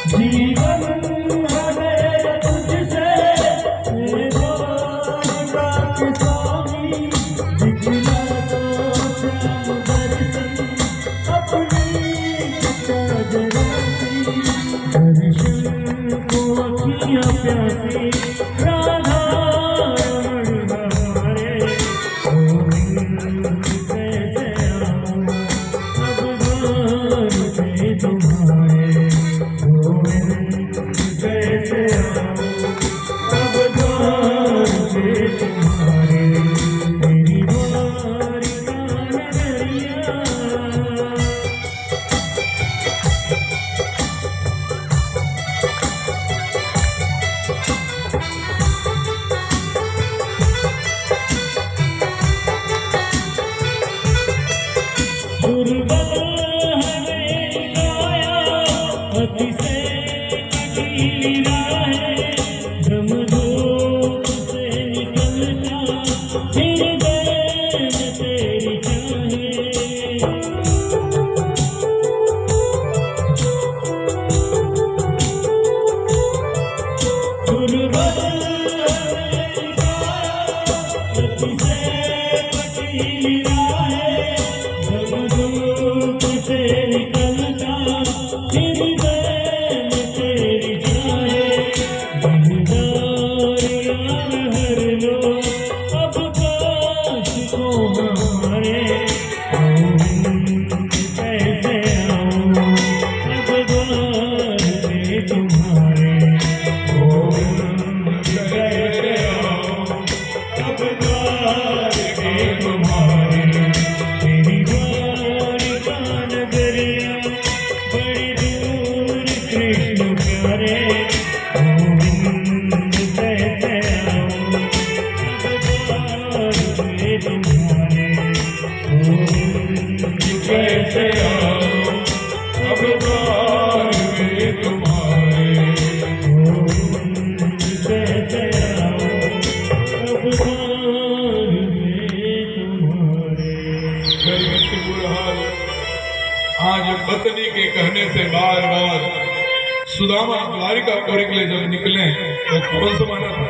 जीवन हमें तुझसे द्वारिका के स्वामी दिखला दो श्याम दर्शन अपनी जगराती दर्शन को अखियाँ प्यासी राधा रमण हमारे गोविंद कैसे आऊं अब द्वार पे तुम्हारे गोविंद कैसे आऊं अब द्वार पे तुम्हारे मेरी द्वारिका नगरिया। दुर्बल हमें गाया अति से कठिन राहें जमदूत से निकलता हृदय में तेरी चाहे। दुर्बल हमें गाया अति से कठिन राहें जमदूत से निकलता हृदय में तेरी चाहे। दिलदार यार हर लो अब काश को हमारे गोविंद कैसे आऊं अब द्वार पे तुम्हारे गोविंद कैसे आऊं अब द्वार पे तुम्हारे तेरी द्वारिका नगरिया बड़ी दूर कृष्ण प्यारे गोविंद कैसे आऊं अब द्वार पे तुम्हारे गोविंद कैसे आऊं अब द्वार पे तुम्हारे गोविंद कैसे आऊं अब द्वार पे तुम्हारे। आज पत्नी के कहने से बार बार सुदामा द्वारिकापुरी के लिए जब निकले तो कौन सा महीना था?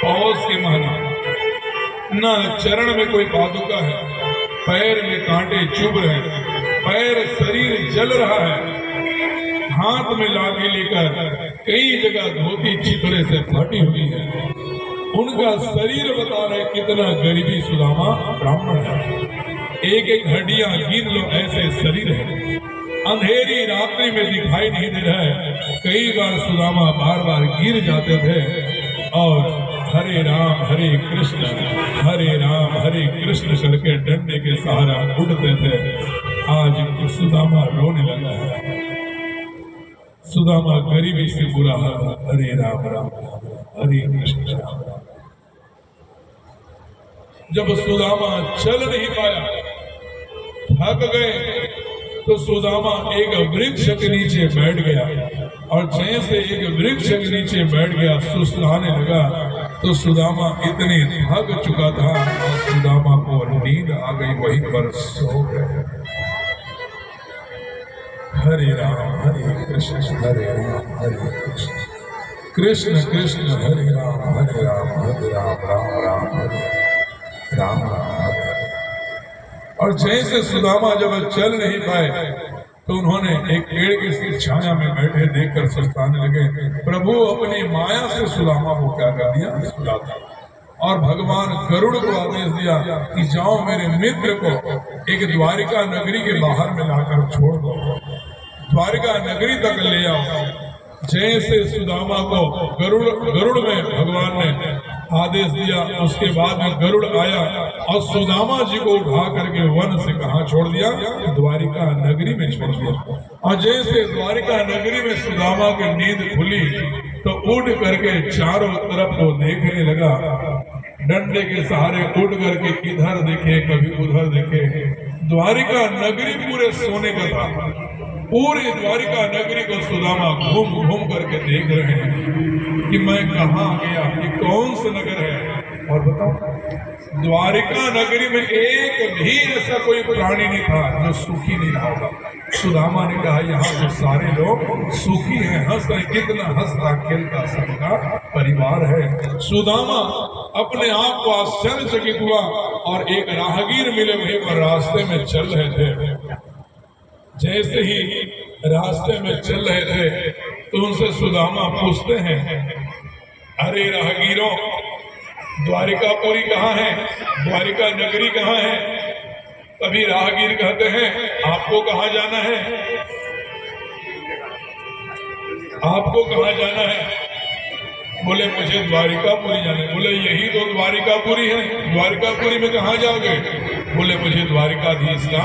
पौष के महीना। न चरण में कोई पादुका है, पैर में कांटे चुभ रहे, पैर शरीर जल रहा है, हाथ में लाठी लेकर कई जगह धोती चिथड़े से फटी हुई है। उनका शरीर बता रहे कितना गरीबी सुदामा ब्राह्मण है। एक एक हड्डियां गिन लो ऐसे शरीर है। अंधेरी रात्रि में दिखाई नहीं दे रहा है। कई बार सुदामा बार बार गिर जाते थे और हरे राम हरे कृष्ण करके डंडे के सहारा उठते थे। आज सुदामा रोने लगा है। सुदामा गरीबी से बुरा हाल। हरे राम राम हरे कृष्ण राम। जब सुदामा चल नहीं पाया, थक गए, तो सुदामा एक वृक्ष के नीचे बैठ गया और जैसे एक वृक्ष के नीचे बैठ गया सुस्ताने लगा तो सुदामा इतने थक चुका था और सुदामा को नींद आ गई, वहीं पर सो गए। हरे राम हरे कृष्ण कृष्ण कृष्ण हरे राम राम राम हरे राम हरे। और जैसे सुदामा जब चल नहीं पाए तो उन्होंने एक पेड़ की छाया में बैठे देखकर सुस्ताने लगे। प्रभु अपनी माया से सुदामा को क्या कर दिया? सुलाता। और भगवान गरुड़ को आदेश दिया कि जाओ मेरे मित्र को एक द्वारिका नगरी के बाहर में लाकर छोड़ दो, द्वारिका नगरी तक ले आओ। जैसे सुदामा को गरुड़ में भगवान ने आदेश दिया, उसके बाद में गरुड़ आया और सुदामा जी को उठा करके वन से कहाँ छोड़ दिया? द्वारिका नगरी में छोड़ दिया। और जैसे द्वारिका नगरी में सुदामा की नींद खुली तो उठ करके चारों तरफ को देखने लगा। डंडे के सहारे उठ करके इधर देखे कभी उधर देखे। द्वारिका नगरी पूरे सोने का था। पूरी द्वारिका नगरी को सुदामा घूम घूम करके देख रहे हैं कि मैं कहाँ गया, ये कौन सा नगर है। और बताओ, द्वारिका नगरी में एक भी ऐसा कोई प्राणी नहीं था जो सुखी नहीं रहा होगा। सुदामा ने कहा यहाँ तो सारे लोग सुखी हैं, हंस रहे, कितना हंसता खेलता सबका परिवार है। सुदामा अपने आप को आश्चर्यचकित हुआ और एक राहगीर मिले, वहीं पर रास्ते में चल रहे थे। जैसे ही रास्ते में चल रहे थे तो उनसे सुदामा पूछते हैं, अरे राहगीरों, द्वारिकापुरी कहाँ है, द्वारिका नगरी कहाँ है? तभी राहगीर कहते हैं, आपको कहाँ जाना है, आपको कहाँ जाना है? बोले मुझे द्वारिकापुरी जाना है। बोले यही तो द्वारिकापुरी है, द्वारिकापुरी में कहाँ जाओगे? बोले मुझे द्वारिकाधीश का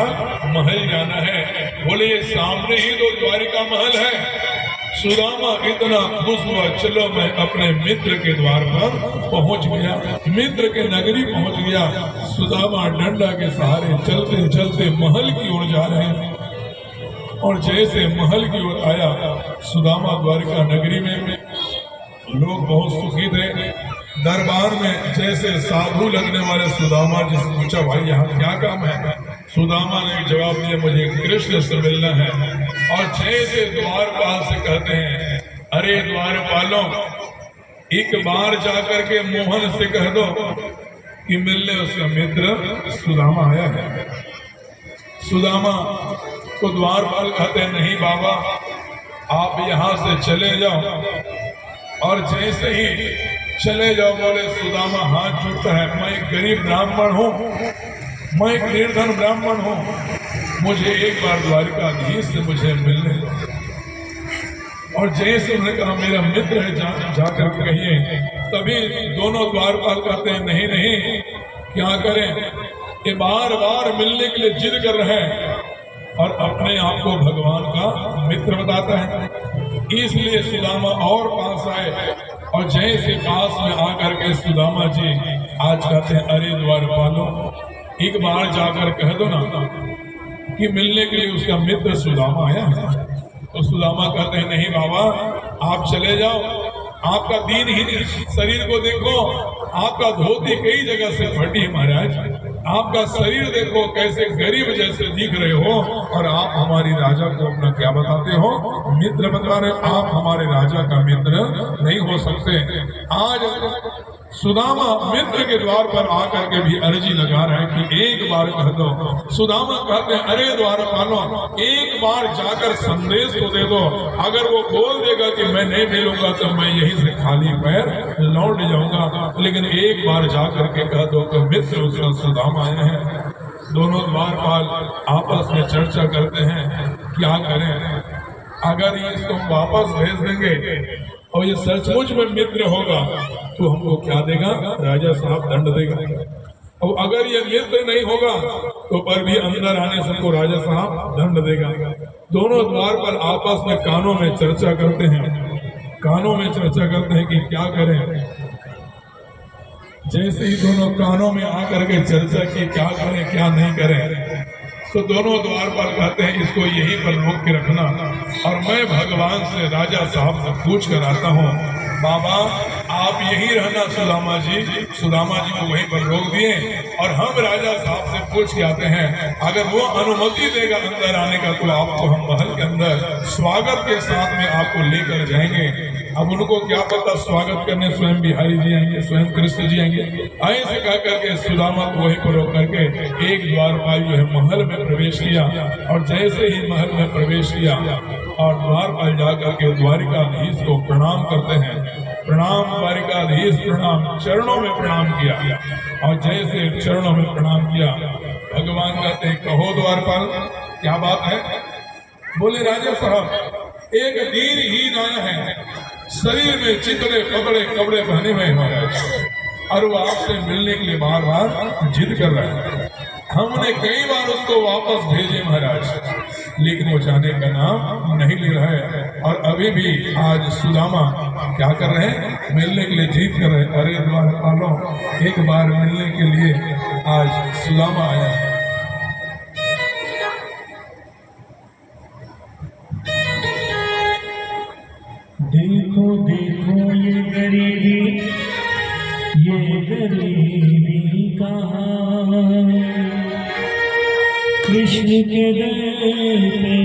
महल जाना है। बोले ये सामने ही तो द्वारिका महल है। सुदामा इतना खुश हुआ, चलो मैं अपने मित्र के द्वार पर पहुंच गया, मित्र के नगरी पहुंच गया। सुदामा डंडा के सहारे चलते चलते महल की ओर जा रहे हैं और जैसे महल की ओर आया, सुदामा द्वारिका नगरी में लोग बहुत सुखी थे। दरबार में जैसे साधु लगने वाले सुदामा जी से पूछा, भाई यहाँ क्या काम है? सुदामा ने जवाब दिया, मुझे कृष्ण से मिलना है। और जैसे द्वारपाल से कहते हैं, अरे द्वारपालों, एक बार जाकर के मोहन से कह दो कि मिलने उसका मित्र सुदामा आया है। सुदामा को द्वारपाल कहते हैं, नहीं बाबा, आप यहाँ से चले जाओ। और जैसे ही चले जाओ, बोले सुदामा हाथ जोड़ता है, मैं एक गरीब ब्राह्मण हूँ, मैं एक निर्धन ब्राह्मण हूँ, मुझे एक बार द्वारिकाधीश से मुझे मिलने दो। और जैसे उन्होंने कहा मेरा मित्र है, जाकर कहिए। तभी दोनों द्वारपाल कहते हैं, नहीं नहीं, क्या करें, ये बार बार मिलने के लिए जिद कर रहे हैं और अपने आप को भगवान का मित्र बताता है। इसलिए सुदामा और पास आए और जैसे पास में आकर के सुदामा जी आज कहते हैं, अरे द्वारपालों, एक बार जाकर कह दो ना कि मिलने के लिए उसका मित्र सुदामा आया है। तो सुदामा कहते हैं, नहीं बाबा, आप चले जाओ, आपका दीनहीन शरीर को देखो, आपका धोती कई जगह से फटी है महाराज, आपका शरीर देखो कैसे गरीब जैसे दिख रहे हो, और आप हमारी राजा को अपना क्या बताते हो, मित्र बता रहे हो। आप हमारे राजा का मित्र नहीं हो सकते। आज सुदामा मित्र के द्वार पर आकर के भी अर्जी लगा रहे हैं कि एक बार कह दो। सुदामा कहते हैं, अरे द्वारपालों, एक बार जाकर संदेश तो दे दो, अगर वो बोल देगा कि मैं नहीं मिलूंगा तो मैं यहीं से खाली पैर लौट जाऊंगा, लेकिन एक बार जाकर के कह दो तो मित्र उसका सुदामा आए हैं। दोनों द्वारपाल आपस में चर्चा करते हैं, क्या करें, अगर ये इसको वापस भेज देंगे और ये सचमुच में मित्र होगा तो हमको क्या देगा, राजा साहब दंड देगा। और अगर ये मित्र नहीं होगा तो पर भी अंदर आने से को राजा साहब दंड देगा। दोनों द्वार पर आपस में कानों में चर्चा करते हैं, कानों में चर्चा करते हैं कि क्या करें। जैसे ही दोनों कानों में आकर के चर्चा की क्या करें क्या नहीं करें, तो दोनों द्वार पर कहते हैं इसको यहीं पर रोक के रखना और मैं भगवान से राजा साहब से पूछ कर आता हूँ। बाबा आप यहीं रहना सुदामा जी। सुदामा जी को वहीं पर रोक दिए और हम राजा साहब से पूछ के आते हैं, अगर वो अनुमति देगा अंदर आने का तो आपको हम महल के अंदर स्वागत के साथ में आपको लेकर जाएंगे। अब उनको क्या पता स्वागत करने स्वयं बिहारी जी आएंगे, स्वयं कृष्ण जी आएंगे। ऐसे कह करके सुदामा को वहीं पर रोक करके एक द्वारपाल जो है महल में प्रवेश किया और जैसे ही महल में प्रवेश किया और द्वारपाल जाकर के द्वारिकाधीश को प्रणाम करते हैं, प्रणाम द्वारिकाधीश प्रणाम, चरणों में प्रणाम किया और जैसे चरणों में प्रणाम किया भगवान कहते हैं, कहो द्वारपाल क्या बात है। बोले राजा साहब एक दीनहीन आया है, शरीर में चितले पतले कपड़े पहने हुए महाराज, और वो आपसे मिलने के लिए बार बार जिद कर रहा है। हमने कई बार उसको वापस भेजे महाराज, लेकिन वो जाने का नाम नहीं ले रहा है। और अभी भी आज सुदामा क्या कर रहे हैं, मिलने के लिए जिद कर रहे हैं। अरे द्वारपालों एक बार मिलने के लिए आज सुदामा आया है। देखो देखो ये गरीबी, ये गरीबी कहाँ कृष्ण के दर पे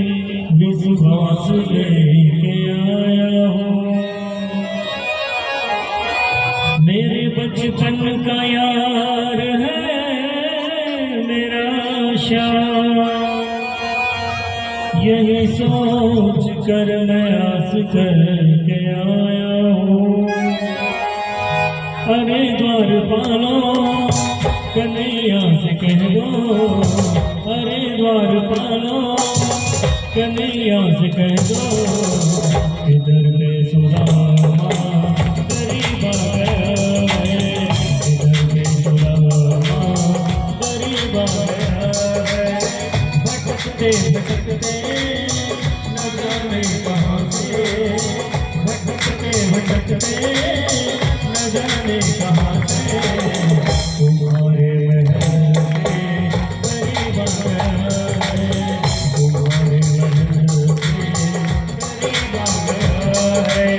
विश्वास लेके आया हूँ। मेरे बचपन का यार है मेरा श्याम, यही सोच कर मैं आस करके आया हूँ। अरे द्वारपालो कन्हैया से कह दो, अरे द्वारपालो कन्हैया से कह दो, इधर में सुदामा गरीब आ गया है, इधर में सुदामा गरीब आ गया है। भटकते भटकते न जाने कहाँ से, भटकते भटकते न जाने कहाँ से, तुम्हारे महल में गरीब आ गया है, तुम्हारे महल में गरीब आ गया है।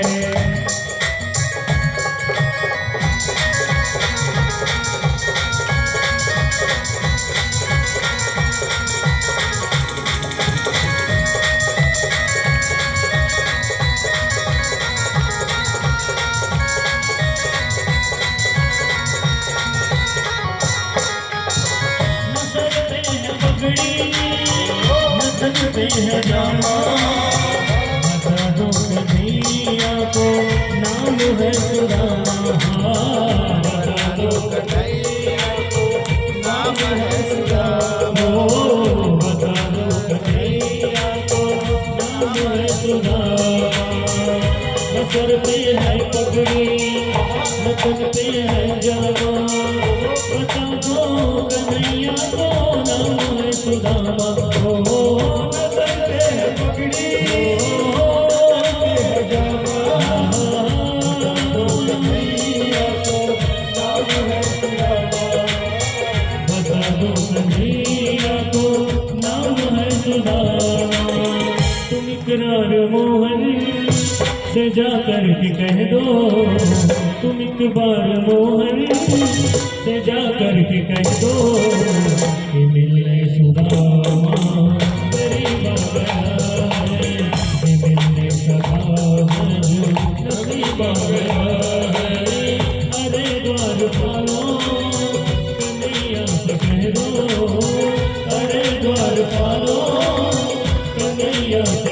नजर पे है जामा, बता दो कन्हैया को नाम है सुदामा, बता दो कन्हैया को नाम है सुदामा, बता दो कन्हैया को नाम है सुदामा। नजर पे है पगड़ी, नजर पे है जामा, बता दो कन्हैया को नाम है सुदामा। तुम इकरार मोहन से जा कर के कह दो, तुम एक बार मोहन से जा कर के कह दो, कि मिलने सुदामा गरीब आ गया है, कि मिलने सुदामा नसीब आ गया है। अरे द्वारपालो कन्हैया से कह दो, अरे द्वारपालो कन्हैया से